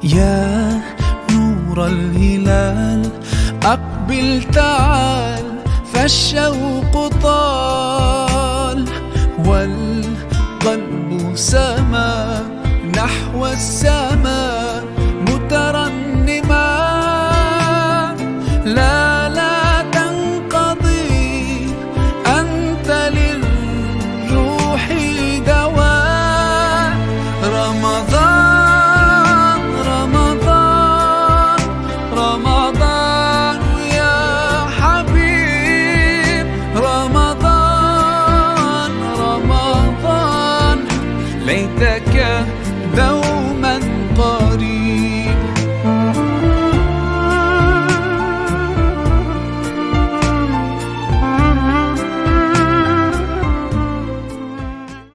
يا نور الهلال أقبل تعال، فالشوق طال والقلب سما نحو السماء مترنما. لا تنقضي، أنت للروح دواء. رمضان رمضان رمضان يا حبيب، رمضان رمضان ليتك